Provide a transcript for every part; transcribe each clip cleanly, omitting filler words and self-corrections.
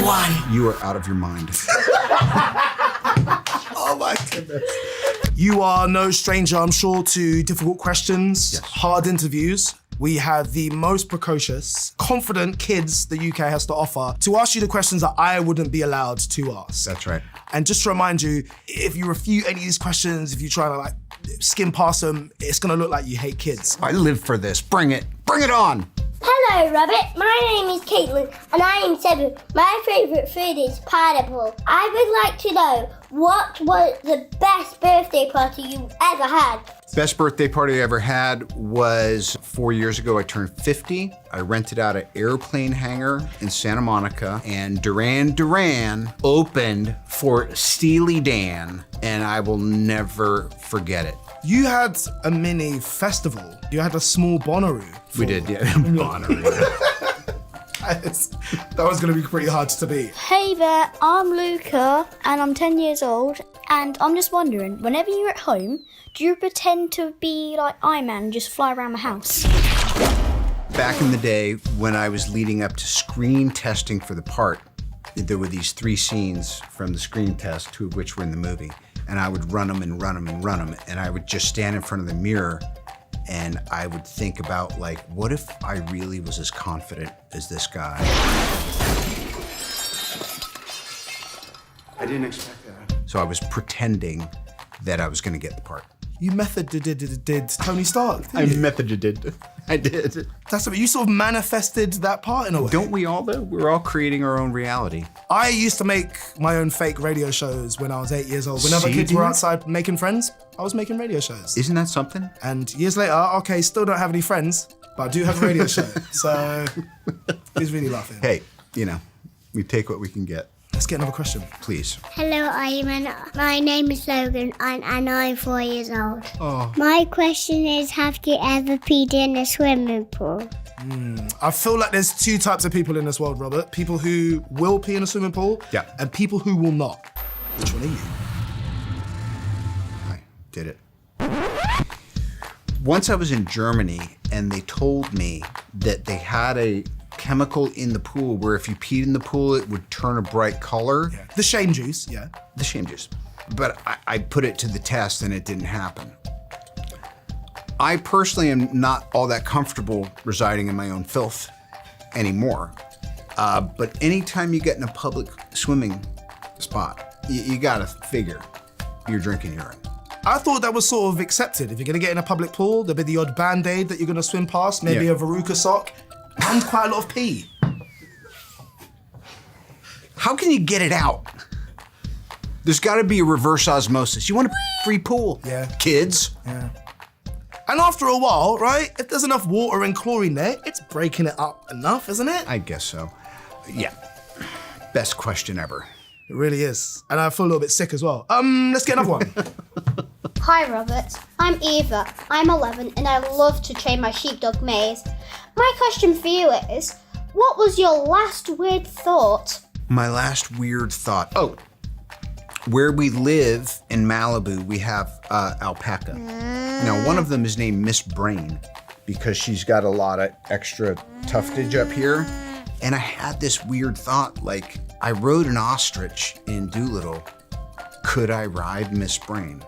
1. You are out of your mind. Oh my goodness. You are no stranger, I'm sure, to difficult questions, yes. Hard interviews. We have the most precocious, confident kids the UK has to offer to ask you the questions that I wouldn't be allowed to ask. That's right. And just to remind you, if you refute any of these questions, if you try to like skim past them, it's gonna look like you hate kids. I live for this. Bring it. Bring it on. Hello, Robert. My name is Caitlin, and I am 7. My favourite food is pineapple. I would like to know, what was the best birthday party you ever had? Best birthday party I ever had was 4 years ago. I turned 50. I rented out an airplane hangar in Santa Monica, and Duran Duran opened for Steely Dan, and I will never forget it. You had a mini festival. You had a small Bonnaroo. We did, yeah. Bonnaroo. That was gonna be pretty hard to beat. Hey there, I'm Luca and I'm 10 years old, and I'm just wondering, whenever you're at home, do you pretend to be like Iron Man and just fly around the house? Back in the day when I was leading up to screen testing for the part, there were these 3 scenes from the screen test, 2 of which were in the movie, and I would run them and run them and run them, and I would just stand in front of the mirror and I would think about, like, what if I really was as confident as this guy? I didn't expect that. So I was pretending that I was gonna get the part. You did Tony Stark, didn't you? I did. That's what you sort of manifested that part in a way. Don't we all though? We're all creating our own reality. I used to make my own fake radio shows when I was 8 years old. When other kids were outside making friends, I was making radio shows. Isn't that something? And years later, okay, still don't have any friends, but I do have a radio show. So who's really laughing? Hey, you know, we take what we can get. Let's get another question. Please. Hello, Iman. My name is Logan, and I'm 4 years old. Oh. My question is, have you ever peed in a swimming pool? I feel like there's 2 types of people in this world, Robert. People who will pee in a swimming pool, yeah, and people who will not. Which one are you? I did it. Once I was in Germany, and they told me that they had a chemical in the pool where if you peed in the pool, it would turn a bright color. Yeah. The shame juice, yeah. The shame juice. But I put it to the test and it didn't happen. I personally am not all that comfortable residing in my own filth anymore. But anytime you get in a public swimming spot, you gotta figure you're drinking urine. I thought that was sort of accepted. If you're gonna get in a public pool, there'll be the odd Band-Aid that you're gonna swim past, maybe a Veruca sock, and quite a lot of pee. How can you get it out? There's gotta be a reverse osmosis. You want a free pool, kids. Yeah. And after a while, right, if there's enough water and chlorine there, it's breaking it up enough, isn't it? I guess so. Yeah. Best question ever. It really is. And I feel a little bit sick as well. Let's get another one. Hi, Robert. I'm Eva. I'm 11 and I love to train my sheepdog Maze. My question for you is, what was your last weird thought? My last weird thought. Oh, where we live in Malibu, we have alpaca. Now, one of them is named Miss Brain because she's got a lot of extra tuftage up here. And I had this weird thought, like, I rode an ostrich in Doolittle. Could I ride Miss Brain?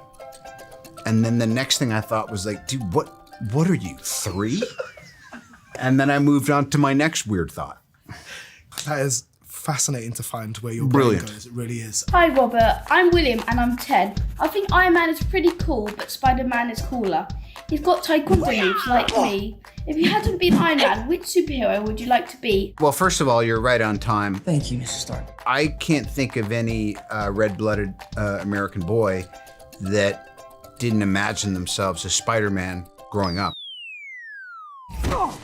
And then the next thing I thought was like, dude, what are you, 3? And then I moved on to my next weird thought. That is fascinating to find where your brain goes. It really is. Hi, Robert. I'm William and I'm 10. I think Iron Man is pretty cool, but Spider-Man is cooler. He's got taekwondo moves like me. If you hadn't been Iron Man, which superhero would you like to be? Well, first of all, you're right on time. Thank you, Mr. Stark. I can't think of any red-blooded American boy that didn't imagine themselves as Spider-Man growing up. Oh,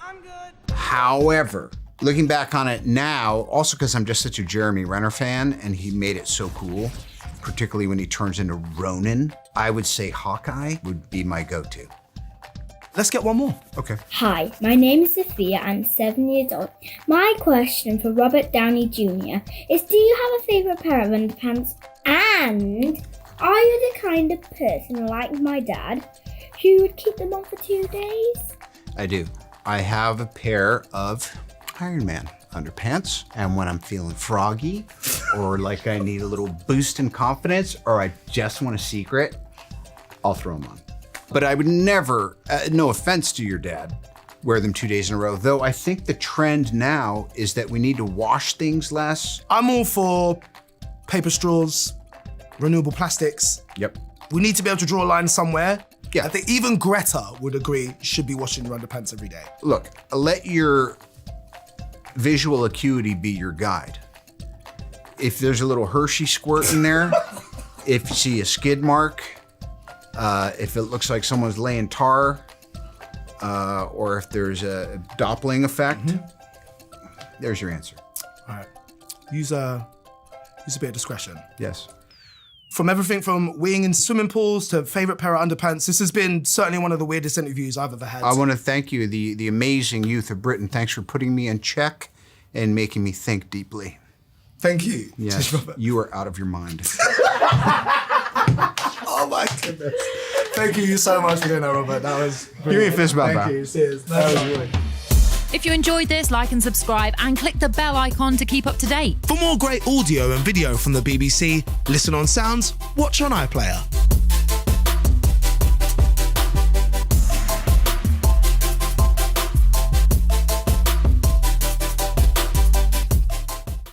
I'm good. However, looking back on it now, also because I'm just such a Jeremy Renner fan and he made it so cool, particularly when he turns into Ronin, I would say Hawkeye would be my go-to. Let's get one more. Okay. Hi, my name is Sophia. I'm 7 years old. My question for Robert Downey Jr. is, do you have a favourite pair of underpants? And are you the kind of person like my dad who would keep them on for 2 days? I do. I have a pair of Iron Man underpants. And when I'm feeling froggy or like I need a little boost in confidence or I just want a secret, I'll throw them on. But I would never, no offense to your dad, wear them 2 days in a row. Though I think the trend now is that we need to wash things less. I'm all for paper straws, renewable plastics. Yep. We need to be able to draw a line somewhere. Yeah. I think even Greta would agree you should be washing your underpants every day. Look, let your visual acuity be your guide. If there's a little Hershey squirt in there, if you see a skid mark, if it looks like someone's laying tar, or if there's a Doppling effect, there's your answer. All right. Use a bit of discretion. Yes. From everything from weeing in swimming pools to favorite pair of underpants, this has been certainly one of the weirdest interviews I've ever had. I want to thank you, the amazing youth of Britain. Thanks for putting me in check and making me think deeply. Thank you. Yes, you are out of your mind. Oh my goodness. Thank you so much for doing that, Robert. That was brilliant. Give me a fist bump. Thank you. Cheers. That was really. If you enjoyed this, like and subscribe and click the bell icon to keep up to date. For more great audio and video from the BBC, listen on Sounds, watch on iPlayer.